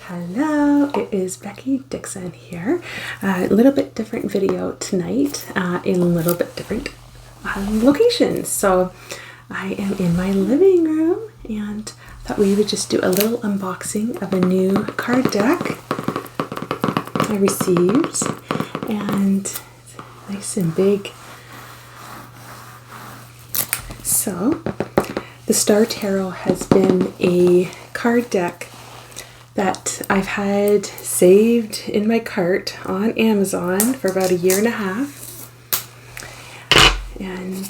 Hello, it is Becky Dixon here. A little bit different video tonight in a little bit different locations. So I am in my living room and thought we would just do a little unboxing of a new card deck I received, and it's nice and big. So the Star Tarot has been a card deck that I've had saved in my cart on Amazon for about a year and a half. And,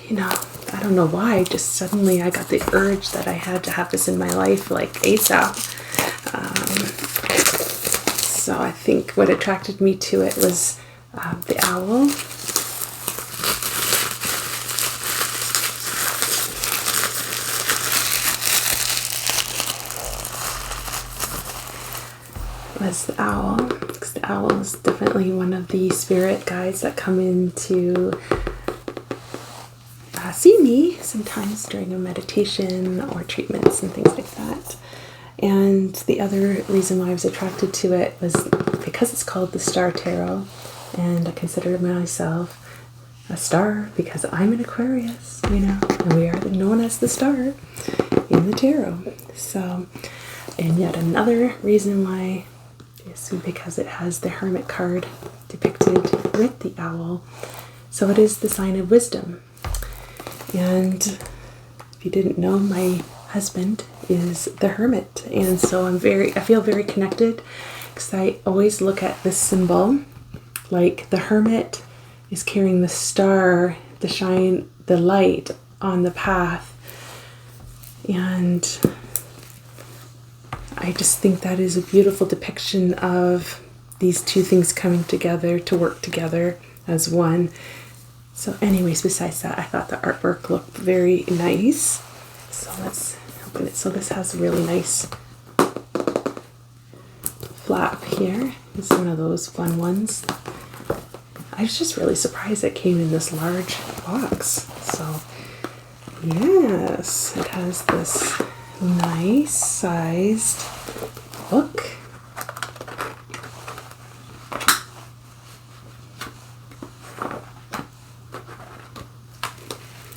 you know, I don't know why, just suddenly I got the urge that I had to have this in my life like ASAP. So I think what attracted me to it was the owl. Was the owl, because the owl is definitely one of the spirit guides that come in to see me sometimes during a meditation or treatments and things like that. And the other reason why I was attracted to it was because it's called the Star Tarot, and I consider myself a star because I'm an Aquarius, you know, and we are known as the star in the tarot. So, and yet another reason why is because it has the Hermit card depicted with the owl. So it is the sign of wisdom. And if you didn't know, my husband is the Hermit, and so I feel very connected, because I always look at this symbol like the Hermit is carrying the star to shine the light on the path. And I just think that is a beautiful depiction of these two things coming together to work together as one. So anyways, besides that, I thought the artwork looked very nice. So let's open it. So this has a really nice flap here. It's one of those fun ones. I was just really surprised it came in this large box. So yes, it has this nice sized book.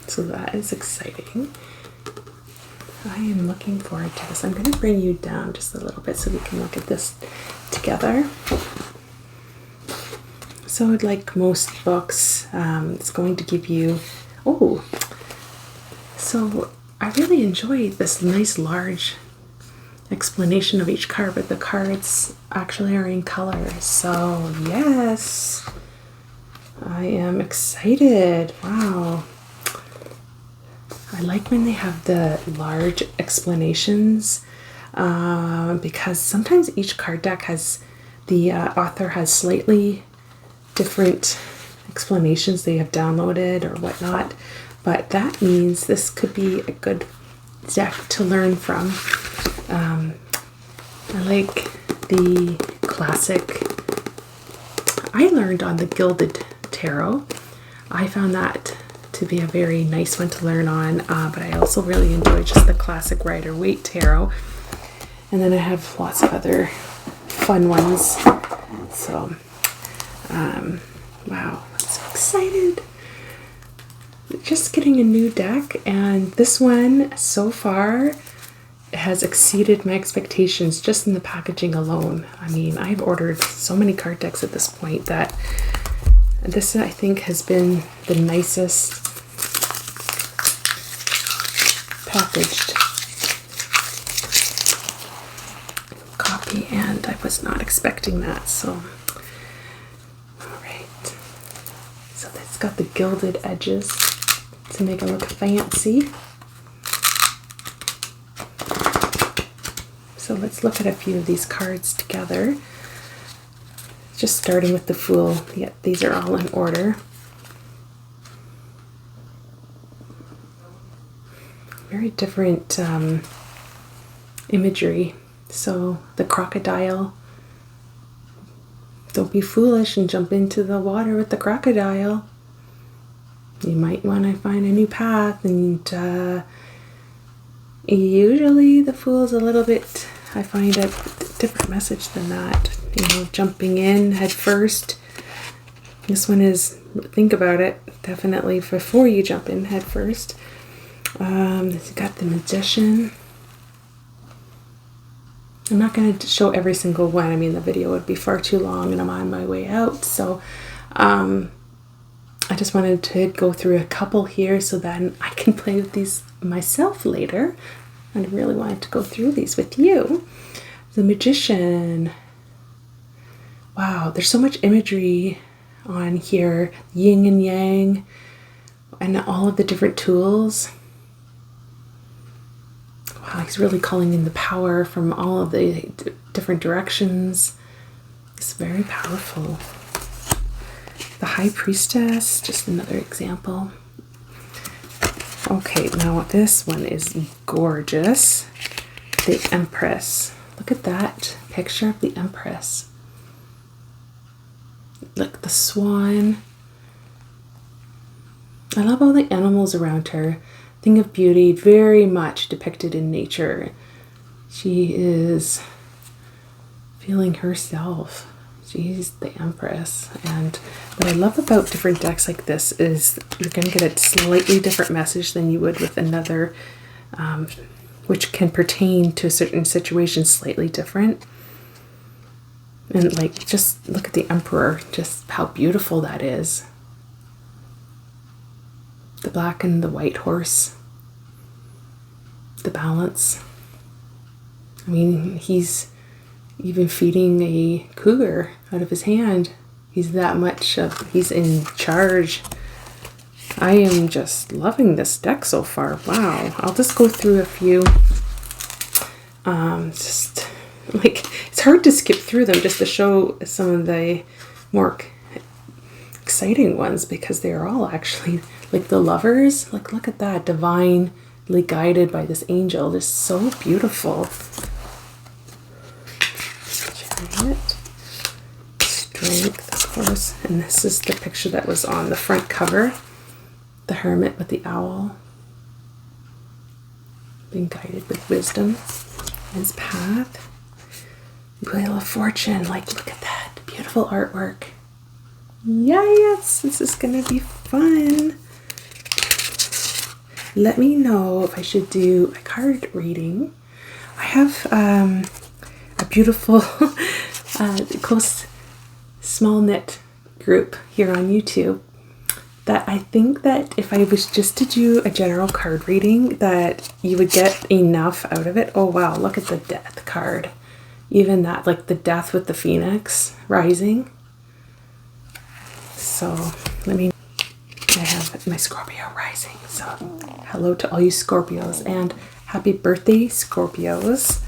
So that is exciting. I am looking forward to this. I'm going to bring you down just a little bit so we can look at this together. So like most books, it's going to give you, so I really enjoyed this nice large explanation of each card, but the cards actually are in color. So yes, I am excited. Wow. I like when they have the large explanations because sometimes each card deck has, the author has slightly different explanations they have downloaded or whatnot. But that means this could be a good deck to learn from. I like the classic. I learned on the Gilded Tarot. I found that to be a very nice one to learn on, but I also really enjoy just the classic Rider-Waite Tarot. And then I have lots of other fun ones. So, wow, I'm so excited. Just getting a new deck, and this one so far has exceeded my expectations just in the packaging alone. I mean, I've ordered so many card decks at this point that this, I think, has been the nicest packaged copy, and I was not expecting that. So alright, so it's got the gilded edges to make it look fancy. So let's look at a few of these cards together. Just starting with the Fool. Yeah, these are all in order. Very different imagery. So the crocodile. Don't be foolish and jump into the water with the crocodile. You might want to find a new path, and usually the Fool's a little bit, I find it different message than that. You know, jumping in head first. This one is, think about it, definitely before you jump in head first. It's got the Magician. I'm not going to show every single one. I mean, the video would be far too long and I'm on my way out. So I just wanted to go through a couple here so that I can play with these myself later. And I really wanted to go through these with you. The Magician. Wow, there's so much imagery on here. Yin and yang. And all of the different tools. Wow, he's really calling in the power from all of the different directions. It's very powerful. The High Priestess, just another example. Okay, now this one is gorgeous. The Empress. Look at that picture of the Empress. Look, the swan. I love all the animals around her. Thing of beauty, very much depicted in nature. She is feeling herself. She's the Empress. And what I love about different decks like this is you're going to get a slightly different message than you would with another, which can pertain to a certain situation slightly different. And like, just look at the Emperor, just how beautiful that is. The black and the white horse. The balance. I mean, he's even feeding a cougar out of his hand. He's that much he's in charge. I am just loving this deck so far. Wow. I'll just go through a few. Just like, it's hard to skip through them just to show some of the more exciting ones because they are all actually like the Lovers. Like, look at that, divinely guided by this angel. Just so beautiful. Chariot, Strength, of course, and this is the picture that was on the front cover. The Hermit with the owl, being guided with wisdom. His path. Wheel of Fortune. Like, look at that beautiful artwork. Yes, this is gonna be fun. Let me know if I should do a card reading. I have a beautiful close small knit group here on YouTube that I think that if I was just to do a general card reading that you would get enough out of it. Oh wow, look at the Death card. Even that, like the Death with the Phoenix rising. So I have my Scorpio rising. So hello to all you Scorpios and happy birthday, Scorpios.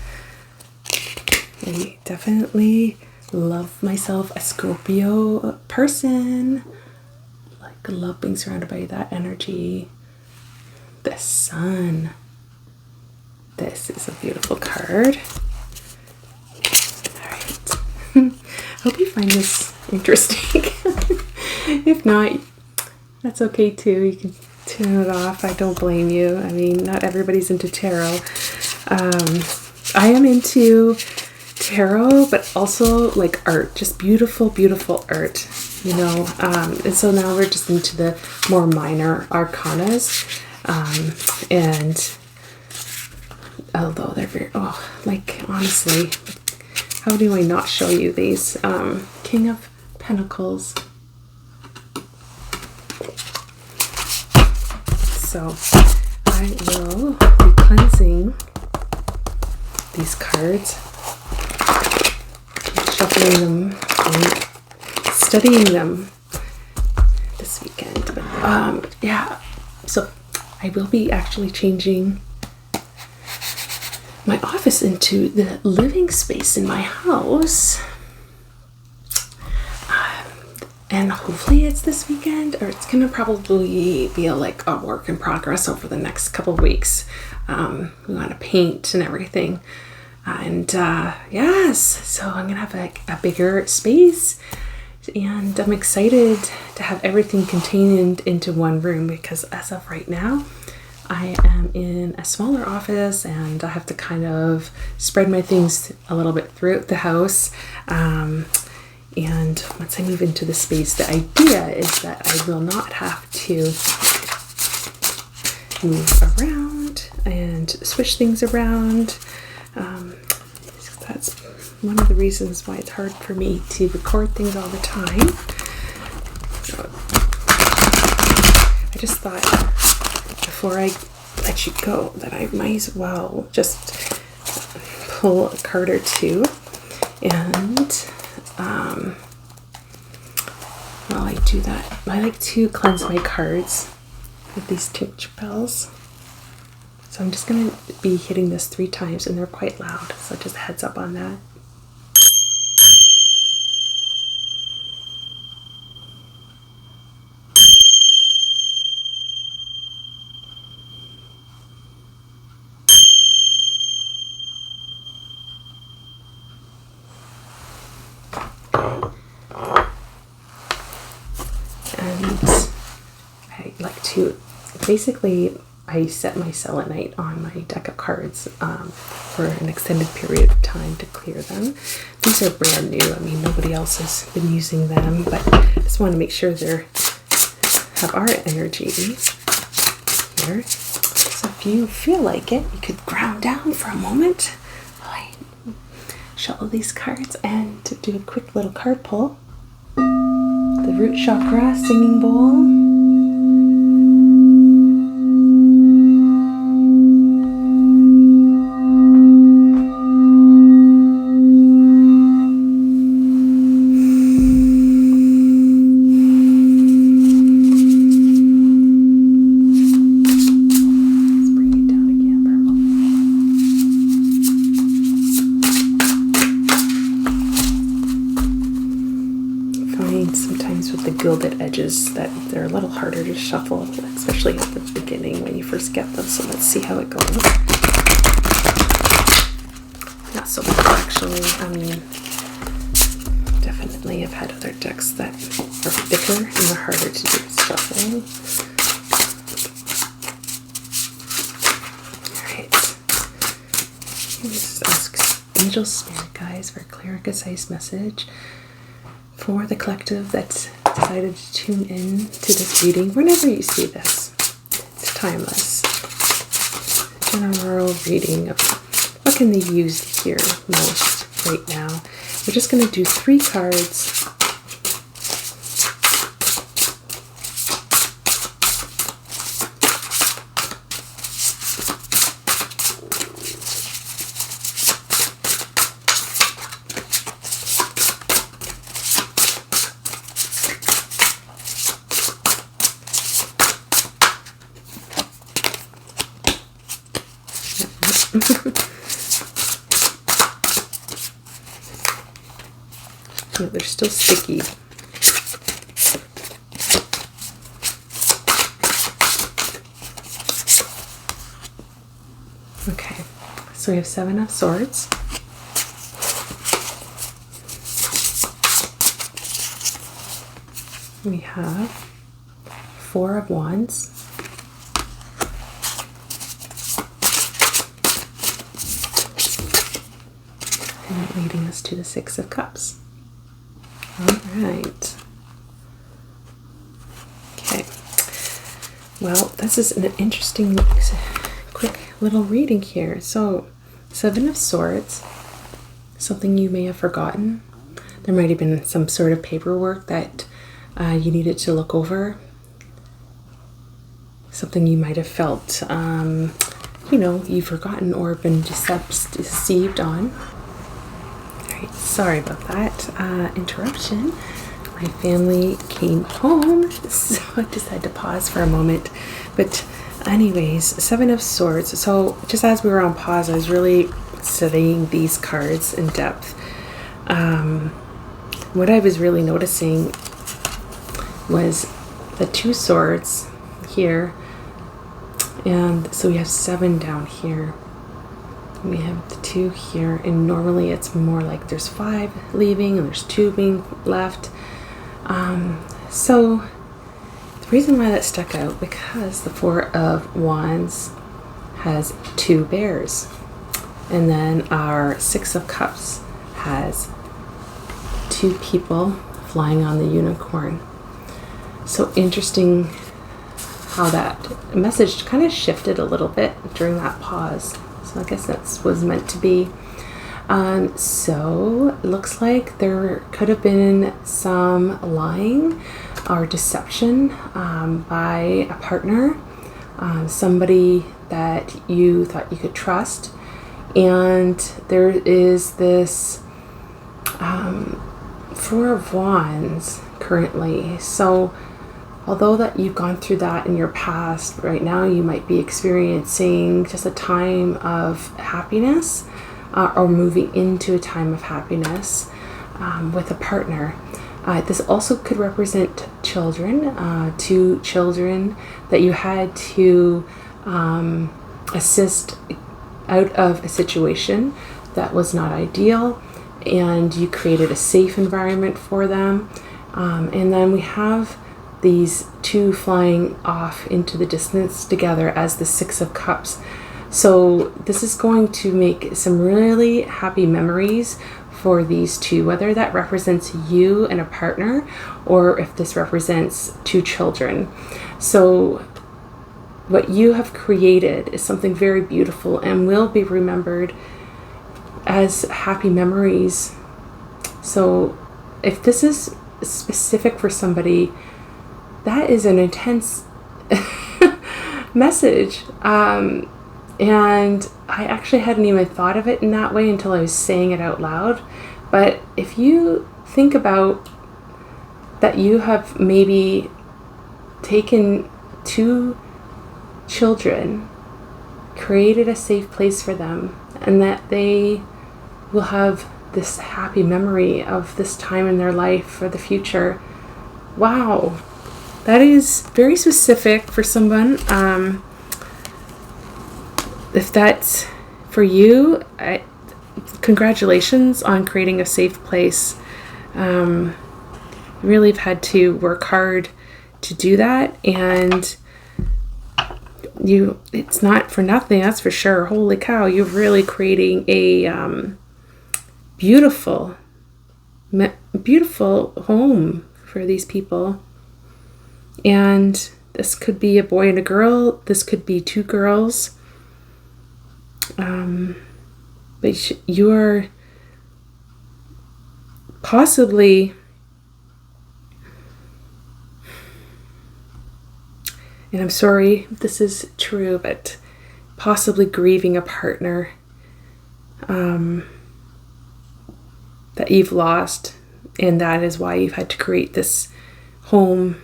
I definitely love myself a Scorpio person. Like, love being surrounded by that energy. The Sun. This is a beautiful card. Alright. Hope you find this interesting. If not, that's okay too. You can tune it off. I don't blame you. I mean, not everybody's into tarot. I am into tarot, but also like art, just beautiful, beautiful art, you know. And so now we're just into the more minor arcanas. And although they're very, like honestly, how do I not show you these? King of Pentacles. So I will be cleansing these cards, shuffling them, and studying them this weekend. But, yeah, so I will be actually changing my office into the living space in my house. And hopefully it's this weekend, or it's gonna probably be a work in progress over the next couple of weeks. We want to paint and everything, and yes, so I'm gonna have a bigger space, and I'm excited to have everything contained into one room because as of right now, I am in a smaller office and I have to kind of spread my things a little bit throughout the house. And once I move into the space, the idea is that I will not have to move around and switch things around. So that's one of the reasons why it's hard for me to record things all the time. So I just thought before I let you go that I might as well just pull a card or two. And while I do that, I like to cleanse my cards with these tincture bells. So I'm just going to be hitting this 3 times, and they're quite loud, so just a heads up on that. And I like to, basically, I set my selenite on my deck of cards for an extended period of time to clear them. These are brand new. I mean, nobody else has been using them, but I just want to make sure they have our energy here. So if you feel like it, you could ground down for a moment while I shuffle these cards and to do a quick little card pull. The root chakra, singing bowl. Sometimes with the gilded edges that they're a little harder to shuffle, especially at the beginning when you first get them. So let's see how it goes. Not so much actually. I mean, definitely I've had other decks that are thicker and they're harder to do shuffling. Alright. Let's ask Angel Spirit Guides for a clear and concise message for the collective that's decided to tune in to this reading whenever you see this. It's timeless. General reading of what can they use here most right now. We're just going to do 3 cards. Oh, they're still sticky. Okay, so we have 7 of Swords. We have 4 of Wands. And leading us to the 6 of Cups. All right. Okay. Well, this is an interesting, quick little reading here. So, 7 of Swords, something you may have forgotten. There might have been some sort of paperwork that you needed to look over. Something you might have felt, you've forgotten or been deceived on. Sorry about that interruption. My family came home, so I just had to pause for a moment. But anyways, 7 of Swords. So just as we were on pause, I was really studying these cards in depth. What I was really noticing was the 2 swords here. And so we have 7 down here. We have the 2 here, and normally it's more like there's 5 leaving and there's 2 being left. So The reason why that stuck out, because the Four of Wands has 2 bears, and then our Six of Cups has 2 people flying on the unicorn. So interesting how that message kind of shifted a little bit during that pause. So I guess that was meant to be. So it looks like there could have been some lying or deception by a partner, somebody that you thought you could trust. And there is this Four of Wands currently. So although that you've gone through that in your past, right now you might be experiencing just a time of happiness, or moving into a time of happiness with a partner. This also could represent children, 2 children that you had to assist out of a situation that was not ideal, and you created a safe environment for them. And then we have these 2 flying off into the distance together as the Six of Cups. So this is going to make some really happy memories for these 2, whether that represents you and a partner, or if this represents 2 children. So what you have created is something very beautiful and will be remembered as happy memories. So if this is specific for somebody, that is an intense message. And I actually hadn't even thought of it in that way until I was saying it out loud. But if you think about that, you have maybe taken 2 children, created a safe place for them, and that they will have this happy memory of this time in their life for the future. Wow, that is very specific for someone. If that's for you, congratulations on creating a safe place. You really have had to work hard to do that, and it's not for nothing, that's for sure. Holy cow, you're really creating a beautiful home for these people. And this could be a boy and a girl, this could be 2 girls. But you're possibly, and I'm sorry if this is true, but possibly grieving a partner that you've lost, and that is why you've had to create this home,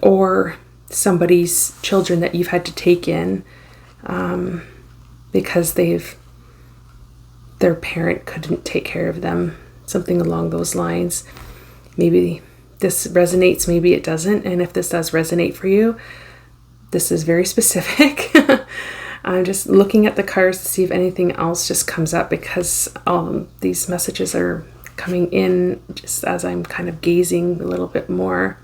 or somebody's children that you've had to take in because their parent couldn't take care of them, something along those lines. Maybe this resonates, maybe it doesn't, and if this does resonate for you, this is very specific. I'm just looking at the cards to see if anything else just comes up, because these messages are coming in just as I'm kind of gazing a little bit more.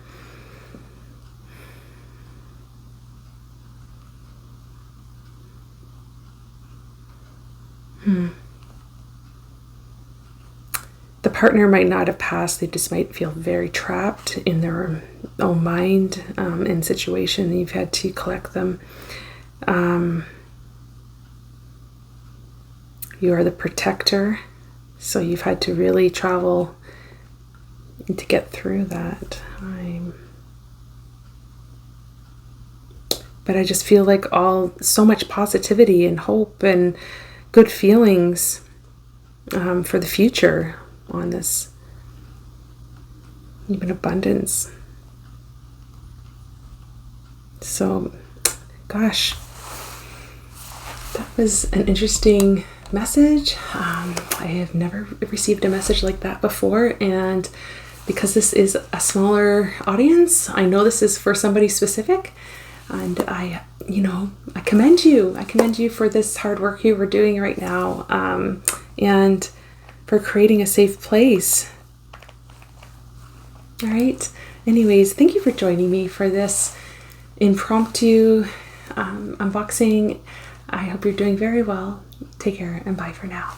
The partner might not have passed, they just might feel very trapped in their own mind and situation, and you've had to collect them. You are the protector, so you've had to really travel to get through that time. But I just feel like so much positivity and hope and good feelings for the future on this, even abundance. So, gosh, that was an interesting message. I have never received a message like that before, and because this is a smaller audience, I know this is for somebody specific, and I commend you. I commend you for this hard work you were doing right now, and for creating a safe place. All right. Anyways, thank you for joining me for this impromptu unboxing. I hope you're doing very well. Take care and bye for now.